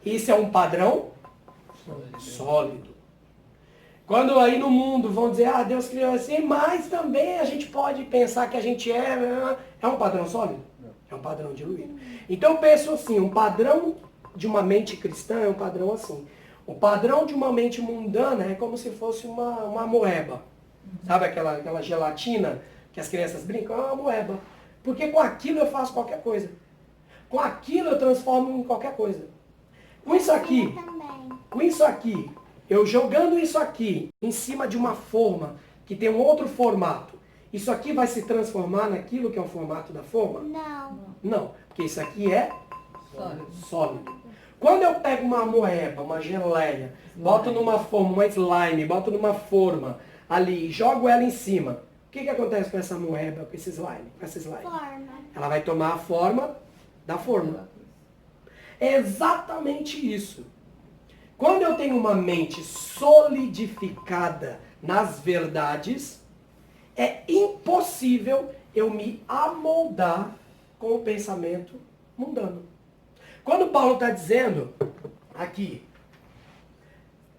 isso é um padrão sólido. Quando aí no mundo vão dizer, Deus criou assim, mas também a gente pode pensar que a gente é um padrão sólido? É um padrão diluído. Então eu penso assim, um padrão de uma mente cristã é um padrão assim. O padrão de uma mente mundana é como se fosse uma moeba. Sabe aquela gelatina que as crianças brincam? É uma moeba. Porque com aquilo eu faço qualquer coisa. Com aquilo eu transformo em qualquer coisa. Com isso aqui, eu jogando isso aqui em cima de uma forma que tem um outro formato, isso aqui vai se transformar naquilo que é o formato da forma? Não, porque isso aqui é sólido. Quando eu pego uma moeba, uma geleia, boto numa forma, uma slime, boto numa forma ali e jogo ela em cima, o que acontece com essa moeba, com esse slime? Forma. Ela vai tomar a forma da forma. É exatamente isso. Quando eu tenho uma mente solidificada nas verdades, é impossível eu me amoldar com o pensamento mundano. Quando Paulo está dizendo aqui,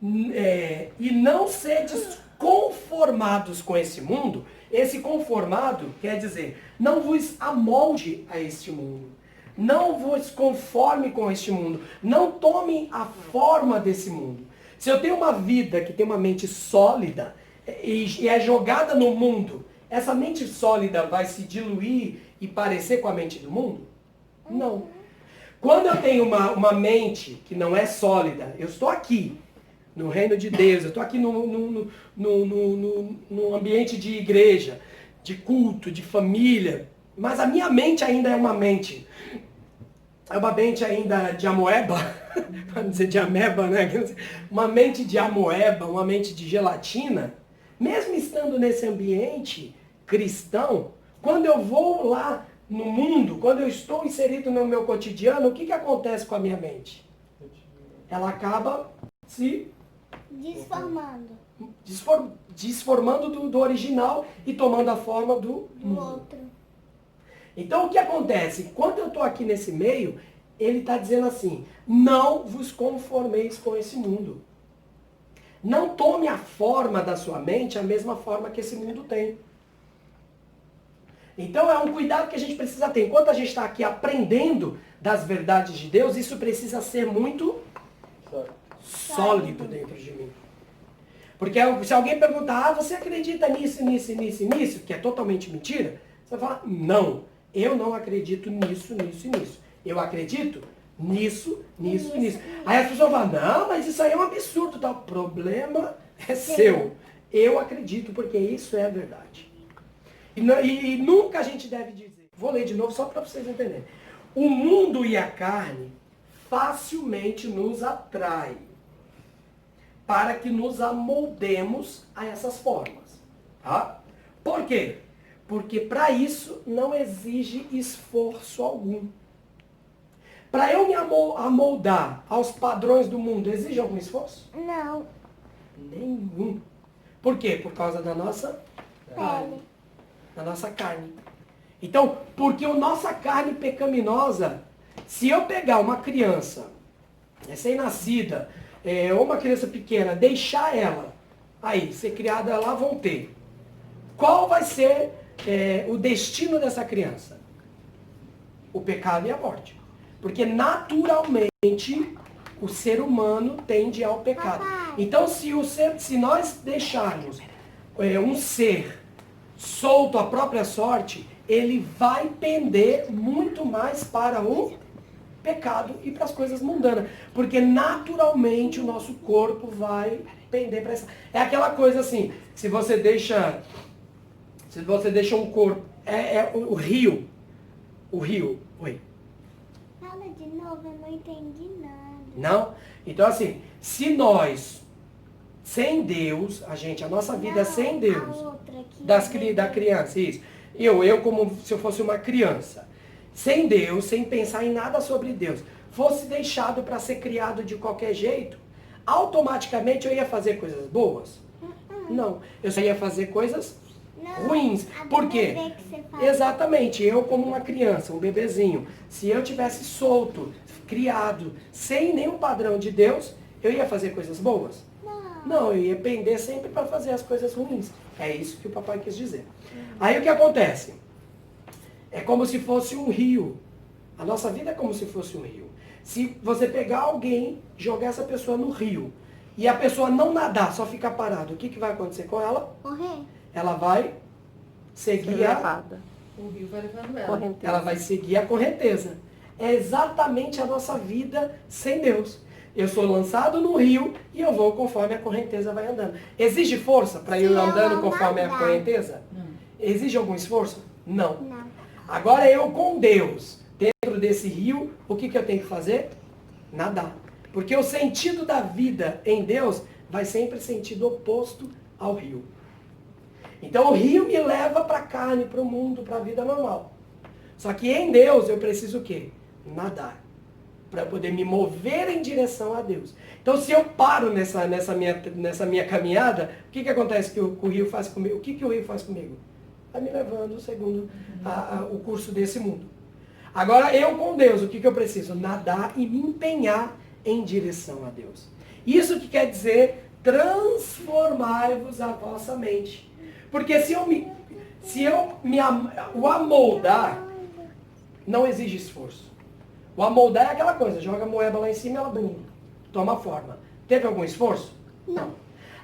e não sedes conformados com esse mundo, esse conformado quer dizer, não vos amolde a este mundo. Não vos conforme com este mundo. Não tomem a forma desse mundo. Se eu tenho uma vida que tem uma mente sólida e é jogada no mundo, essa mente sólida vai se diluir e parecer com a mente do mundo? Não. Quando eu tenho uma mente que não é sólida, eu estou aqui, no reino de Deus, eu estou aqui no ambiente de igreja, de culto, de família, mas a minha mente ainda é uma mente ainda de amoeba, para não dizer de ameba, né? Uma mente de amoeba, uma mente de gelatina, mesmo estando nesse ambiente cristão, quando eu vou lá no mundo, quando eu estou inserido no meu cotidiano, o que acontece com a minha mente? Ela acaba se desformando do original e tomando a forma do outro. Então o que acontece? Quando eu estou aqui nesse meio, ele está dizendo assim, não vos conformeis com esse mundo. Não tome a forma da sua mente a mesma forma que esse mundo tem. Então é um cuidado que a gente precisa ter. Enquanto a gente está aqui aprendendo das verdades de Deus, isso precisa ser muito sólido dentro de mim. Porque se alguém perguntar, você acredita nisso, que é totalmente mentira, você vai falar, não. Eu não acredito nisso. Eu acredito nisso. Aí as pessoas falam, não, mas isso aí é um absurdo. Tá? O problema é seu. Eu acredito, porque isso é a verdade. E nunca a gente deve dizer. Vou ler de novo só para vocês entenderem. O mundo e a carne facilmente nos atraem para que nos amoldemos a essas formas. Tá? Por quê? Porque para isso não exige esforço algum. Para eu me amoldar aos padrões do mundo, exige algum esforço? Não. Nenhum. Por quê? Por causa da nossa Pele. Da nossa carne. Então, porque a nossa carne pecaminosa, se eu pegar uma criança recém-nascida, ou uma criança pequena, deixar ela aí, ser criada lá, vão ter. Qual vai ser o destino dessa criança? O pecado e a morte. Porque naturalmente o ser humano tende ao pecado. Então se nós deixarmos um ser solto à própria sorte, ele vai pender muito mais para o pecado e para as coisas mundanas. Porque naturalmente o nosso corpo vai pender para essa. É aquela coisa assim, se você deixa um corpo, o rio. Oi. Fala de novo, eu não entendi nada. Não? Então assim, se nós, sem Deus, a nossa vida é sem Deus. A outra aqui, Da criança, isso. Eu como se eu fosse uma criança. Sem Deus, sem pensar em nada sobre Deus, fosse deixado para ser criado de qualquer jeito, automaticamente eu ia fazer coisas boas? Não. Eu só ia fazer coisas ruins. Por quê? Exatamente. Eu como uma criança, um bebezinho, se eu tivesse solto, criado, sem nenhum padrão de Deus, eu ia fazer coisas boas? Não, eu ia pender sempre para fazer as coisas ruins. É isso que o papai quis dizer. Aí o que acontece? É como se fosse um rio. A nossa vida é como se fosse um rio. Se você pegar alguém, jogar essa pessoa no rio, e a pessoa não nadar, só ficar parada, o que vai acontecer com ela? Morrer. Ela vai seguir O rio vai levando ela. Correnteza. ela vai seguir a correnteza. É exatamente a nossa vida sem Deus. Eu sou lançado no rio e eu vou conforme a correnteza vai andando. Exige força para eu ir andando conforme a correnteza? Não. Exige algum esforço? Não. Não. Agora eu com Deus, dentro desse rio, o que eu tenho que fazer? Nadar. Porque o sentido da vida em Deus vai sempre sentido oposto ao rio. Então o rio me leva para a carne, para o mundo, para a vida normal. Só que em Deus eu preciso o quê? Nadar. Para poder me mover em direção a Deus. Então se eu paro nessa minha caminhada, o que acontece que o rio faz comigo? O que o rio faz comigo? Está me levando segundo o curso desse mundo. Agora eu com Deus, o que eu preciso? Nadar e me empenhar em direção a Deus. Isso que quer dizer transformai-vos a vossa mente. Porque o amoldar não exige esforço. O amoldar é aquela coisa, joga a moeba lá em cima e ela toma forma. Teve algum esforço? Não.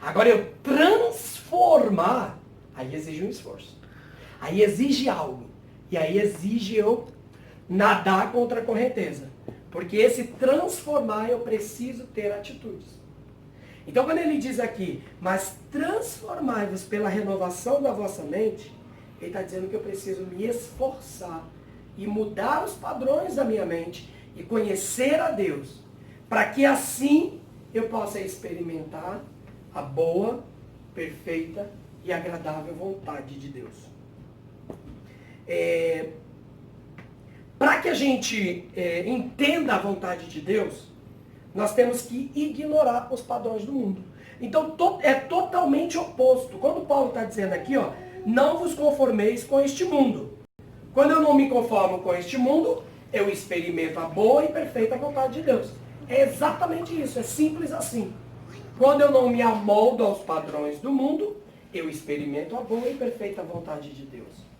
Agora eu transformar, aí exige um esforço. Aí exige algo. E aí exige eu nadar contra a correnteza. Porque esse transformar eu preciso ter atitudes. Então quando ele diz aqui, mas transformai-vos pela renovação da vossa mente, ele está dizendo que eu preciso me esforçar e mudar os padrões da minha mente e conhecer a Deus, para que assim eu possa experimentar a boa, perfeita e agradável vontade de Deus. Para que a gente entenda a vontade de Deus, nós temos que ignorar os padrões do mundo. Então é totalmente oposto. Quando Paulo está dizendo aqui, ó, não vos conformeis com este mundo. Quando eu não me conformo com este mundo, eu experimento a boa e perfeita vontade de Deus. É exatamente isso, é simples assim. Quando eu não me amoldo aos padrões do mundo, eu experimento a boa e perfeita vontade de Deus.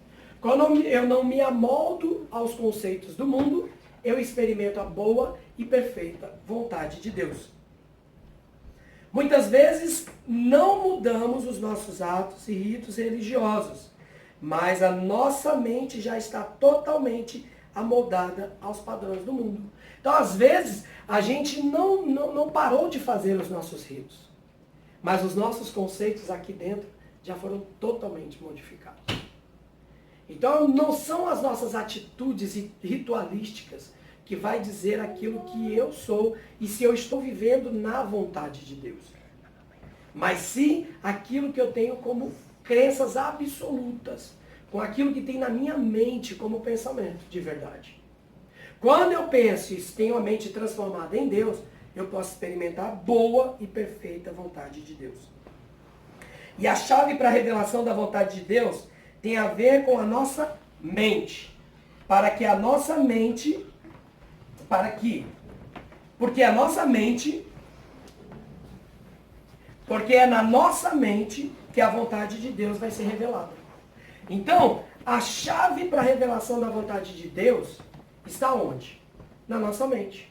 Quando eu não me amoldo aos conceitos do mundo, eu experimento a boa e perfeita vontade de Deus. Muitas vezes não mudamos os nossos atos e ritos religiosos, mas a nossa mente já está totalmente amoldada aos padrões do mundo. Então, às vezes, a gente não parou de fazer os nossos ritos, mas os nossos conceitos aqui dentro já foram totalmente modificados. Então, não são as nossas atitudes ritualísticas que vai dizer aquilo que eu sou e se eu estou vivendo na vontade de Deus. Mas sim aquilo que eu tenho como crenças absolutas, com aquilo que tem na minha mente como pensamento de verdade. Quando eu penso e tenho a mente transformada em Deus, eu posso experimentar a boa e perfeita vontade de Deus. E a chave para a revelação da vontade de Deus tem a ver com a nossa mente. Para que Porque a nossa mente, porque é na nossa mente que a vontade de Deus vai ser revelada. Então, a chave para a revelação da vontade de Deus está onde? Na nossa mente.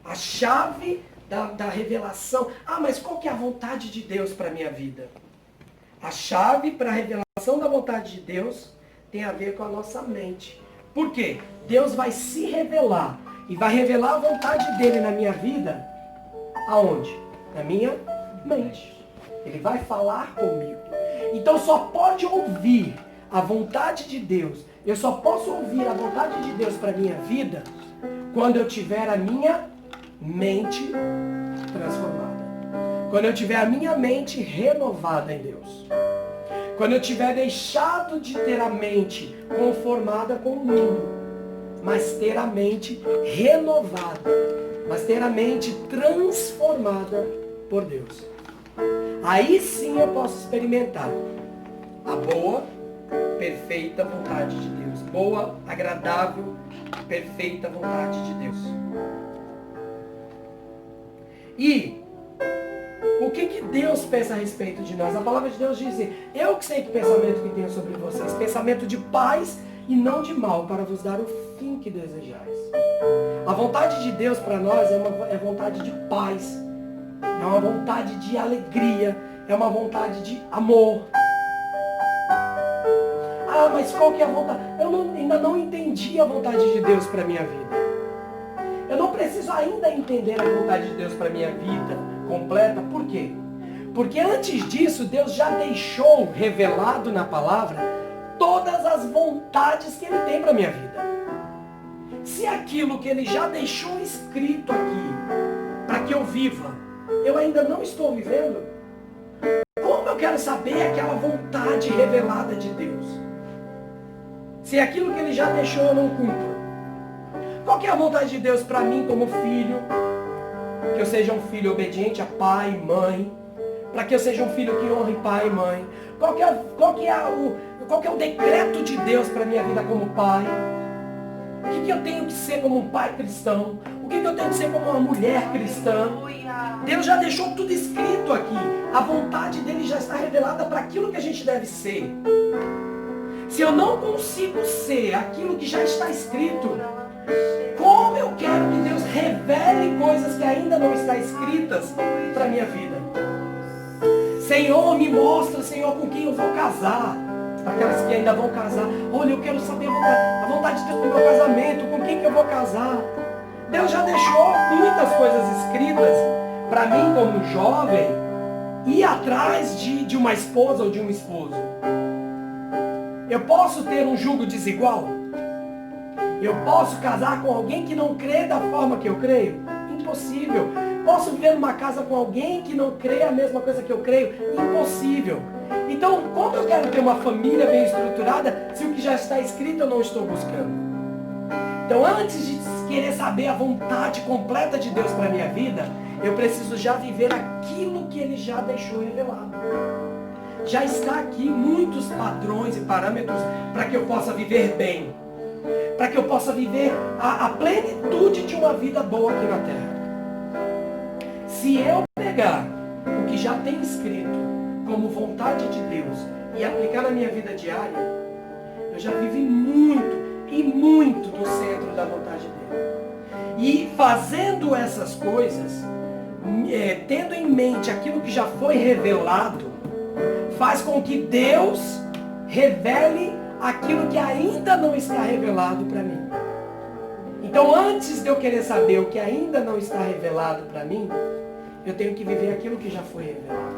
A chave da revelação. Ah, mas qual que é a vontade de Deus para a minha vida? A chave para a revelação da vontade de Deus tem a ver com a nossa mente. Por quê? Deus vai se revelar e vai revelar a vontade dele na minha vida. Aonde? Na minha mente. Ele vai falar comigo. Então só pode ouvir a vontade de Deus. Eu só posso ouvir a vontade de Deus para a minha vida quando eu tiver a minha mente transformada. Quando eu tiver a minha mente renovada em Deus. Quando eu tiver deixado de ter a mente conformada com o mundo, mas ter a mente renovada, mas ter a mente transformada por Deus. Aí sim eu posso experimentar a boa, perfeita vontade de Deus. Boa, agradável, perfeita vontade de Deus. E o que Deus pensa a respeito de nós? A palavra de Deus diz: eu que sei que pensamento que tenho sobre vocês, pensamento de paz e não de mal, para vos dar o fim que desejais. A vontade de Deus para nós é vontade de paz, é uma vontade de alegria, é uma vontade de amor. Ah, mas qual que é a vontade? Eu ainda não entendi a vontade de Deus para a minha vida. Eu não preciso ainda entender a vontade de Deus para a minha vida completa. Por quê? Porque antes disso, Deus já deixou revelado na palavra todas as vontades que Ele tem para a minha vida. Se aquilo que Ele já deixou escrito aqui, para que eu viva, eu ainda não estou vivendo, como eu quero saber aquela vontade revelada de Deus? Se aquilo que Ele já deixou eu não cumpro. Qual que é a vontade de Deus para mim como filho? Que eu seja um filho obediente a pai e mãe. Para que eu seja um filho que honre pai e mãe. Qual que é o decreto de Deus para minha vida como pai? O que eu tenho que ser como um pai cristão? O que eu tenho que ser como uma mulher cristã? Deus já deixou tudo escrito aqui. A vontade dele já está revelada para aquilo que a gente deve ser. Se eu não consigo ser aquilo que já está escrito, como eu quero que Deus revele coisas que ainda não estão escritas para a minha vida? Senhor, me mostra, Senhor, com quem eu vou casar. Para aquelas que ainda vão casar. Olha, eu quero saber a vontade de Deus no meu casamento, com quem que eu vou casar. Deus já deixou muitas coisas escritas para mim como jovem ir atrás de uma esposa ou de um esposo. Eu posso ter um jugo desigual? Eu posso casar com alguém que não crê da forma que eu creio? Impossível. Posso viver numa casa com alguém que não crê a mesma coisa que eu creio? Impossível. Então, como eu quero ter uma família bem estruturada se o que já está escrito eu não estou buscando? Então, antes de querer saber a vontade completa de Deus para a minha vida, eu preciso já viver aquilo que Ele já deixou revelado. Já está aqui muitos padrões e parâmetros para que eu possa viver bem. Para que eu possa viver a plenitude de uma vida boa aqui na terra. Se eu pegar o que já tem escrito como vontade de Deus e aplicar na minha vida diária, eu já vivi muito e muito no centro da vontade dele. E fazendo essas coisas, tendo em mente aquilo que já foi revelado, faz com que Deus revele aquilo que ainda não está revelado para mim. Então, antes de eu querer saber o que ainda não está revelado para mim, eu tenho que viver aquilo que já foi revelado.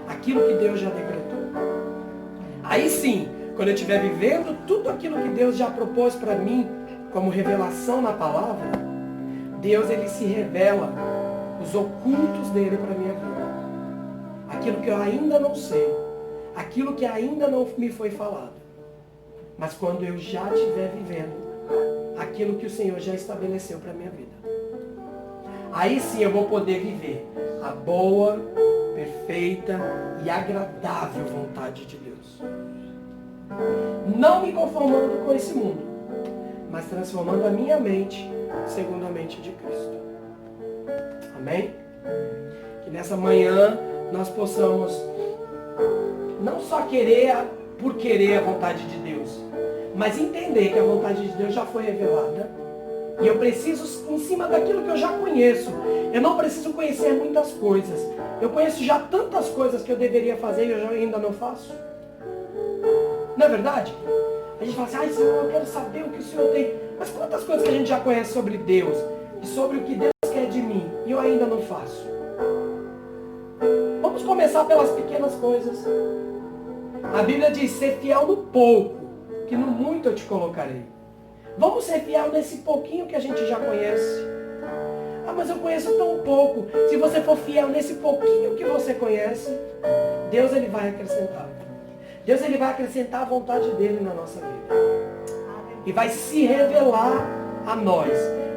Aquilo que Deus já decretou. Aí sim, quando eu estiver vivendo tudo aquilo que Deus já propôs para mim, como revelação na palavra, Deus ele se revela os ocultos dele para a minha vida. Aquilo que eu ainda não sei. Aquilo que ainda não me foi falado. Mas quando eu já estiver vivendo aquilo que o Senhor já estabeleceu para a minha vida, aí sim eu vou poder viver a boa, perfeita e agradável vontade de Deus. Não me conformando com esse mundo, mas transformando a minha mente segundo a mente de Cristo. Amém? Que nessa manhã nós possamos não só querer por querer a vontade de Deus, mas entender que a vontade de Deus já foi revelada. E eu preciso, em cima daquilo que eu já conheço, eu não preciso conhecer muitas coisas. Eu conheço já tantas coisas que eu deveria fazer e eu ainda não faço. Não é verdade? A gente fala assim, ai Senhor, eu quero saber o que o Senhor tem. Mas quantas coisas que a gente já conhece sobre Deus e sobre o que Deus quer de mim e eu ainda não faço? Vamos começar pelas pequenas coisas. A Bíblia diz, ser fiel no pouco, que no muito eu te colocarei. Vamos ser fiel nesse pouquinho que a gente já conhece. Ah, mas eu conheço tão pouco. Se você for fiel nesse pouquinho que você conhece, Deus ele vai acrescentar. Deus ele vai acrescentar a vontade dele na nossa vida. E vai se revelar a nós.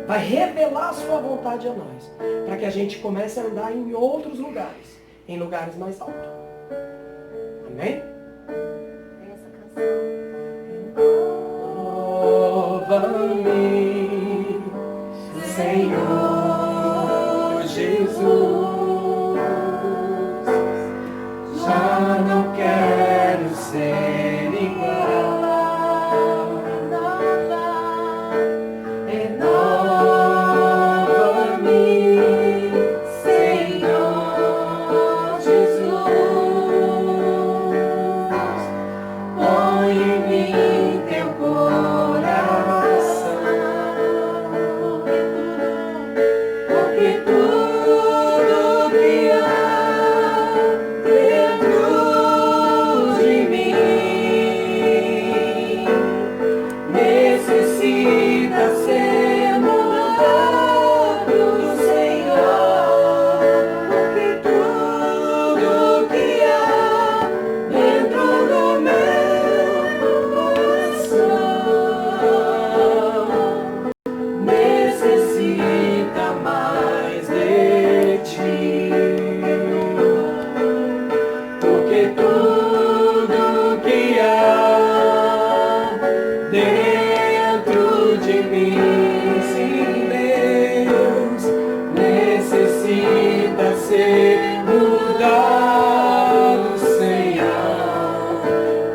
Vai revelar a sua vontade a nós. Para que a gente comece a andar em outros lugares. Em lugares mais altos. Amém? Essa canção. Nova-me, Senhor Jesus, já não quero ser igual. Renova-me, Senhor Jesus, põe em mim teu coração, porque tudo que há dentro de mim necessita ser mudado, Senhor, porque tudo que há dentro do meu coração necessita mais de ti, porque tudo que há dentro de mim, sim, Deus, necessita ser mudado, Senhor,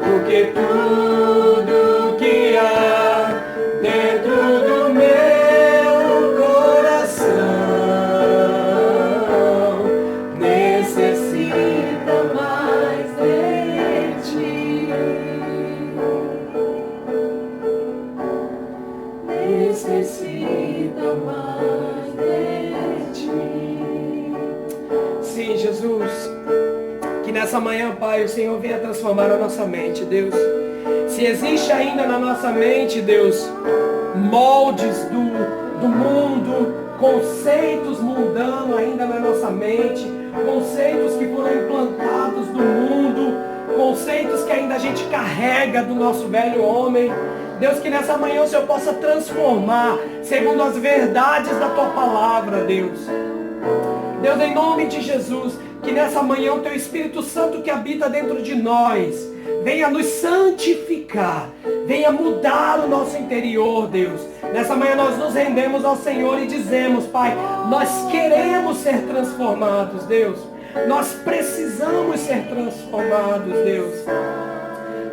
porque tudo que há dentro do meu coração necessita mais de ti. Necessita mais de ti. Sim, Jesus. Que nessa manhã, Pai, o Senhor venha transformar a nossa mente, Deus. Se existe ainda na nossa mente, Deus, moldes do mundo, conceitos mundanos ainda na nossa mente, conceitos que foram implantados do mundo, conceitos que ainda a gente carrega do nosso velho homem. Deus, que nessa manhã o Senhor possa transformar segundo as verdades da Tua palavra, Deus. Deus, em nome de Jesus, que nessa manhã o Teu Espírito Santo que habita dentro de nós venha nos santificar, venha mudar o nosso interior, Deus. Nessa manhã nós nos rendemos ao Senhor e dizemos, Pai, nós queremos ser transformados, Deus. Nós precisamos ser transformados, Deus.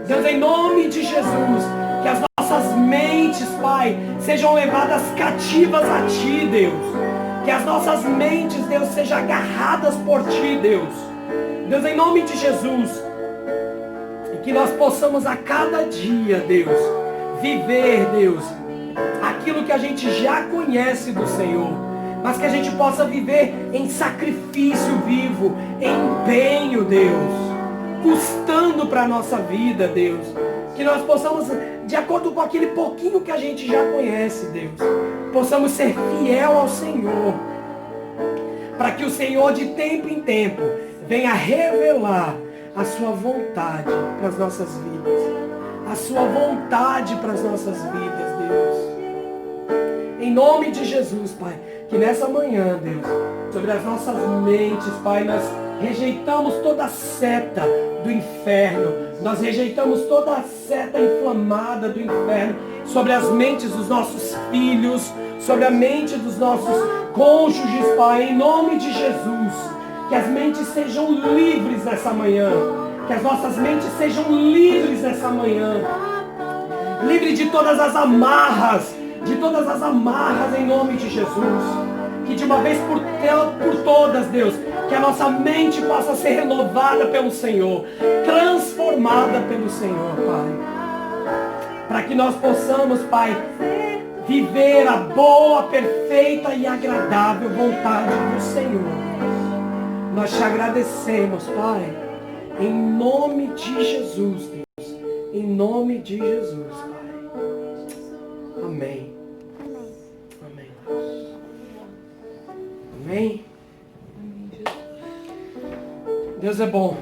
Deus, em nome de Jesus, que as nossas mentes, Pai, sejam levadas cativas a Ti, Deus. Que as nossas mentes, Deus, sejam agarradas por Ti, Deus. Deus, em nome de Jesus, que nós possamos a cada dia, Deus, viver, Deus, aquilo que a gente já conhece do Senhor, mas que a gente possa viver em sacrifício vivo, em empenho, Deus, custando para a nossa vida, Deus. Que nós possamos, de acordo com aquele pouquinho que a gente já conhece, Deus, possamos ser fiel ao Senhor, para que o Senhor de tempo em tempo venha revelar a sua vontade para as nossas vidas, a sua vontade para as nossas vidas, Deus. Em nome de Jesus, Pai, que nessa manhã, Deus, sobre as nossas mentes, Pai, nós rejeitamos toda a seta do inferno, nós rejeitamos toda a seta inflamada do inferno sobre as mentes dos nossos filhos, sobre a mente dos nossos cônjuges, Pai, em nome de Jesus. Que as mentes sejam livres nessa manhã. Que as nossas mentes sejam livres nessa manhã. Livre de todas as amarras, em nome de Jesus. Que de uma vez por todas, Deus, que a nossa mente possa ser renovada pelo Senhor, transformada pelo Senhor, Pai. Para que nós possamos, Pai, viver a boa, perfeita e agradável vontade do Senhor. Nós te agradecemos, Pai, em nome de Jesus, Deus. Em nome de Jesus, Pai. Amém. Amém. Amém. Deus é bom.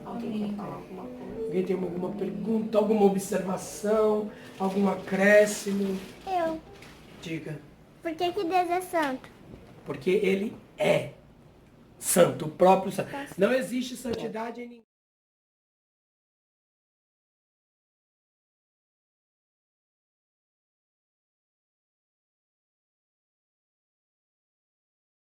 Alguém quer falar alguma coisa? Alguém tem alguma pergunta, alguma observação, algum acréscimo? Eu. Diga. Por que Deus é santo? Porque Ele é santo, o próprio santo. Não existe santidade em ninguém.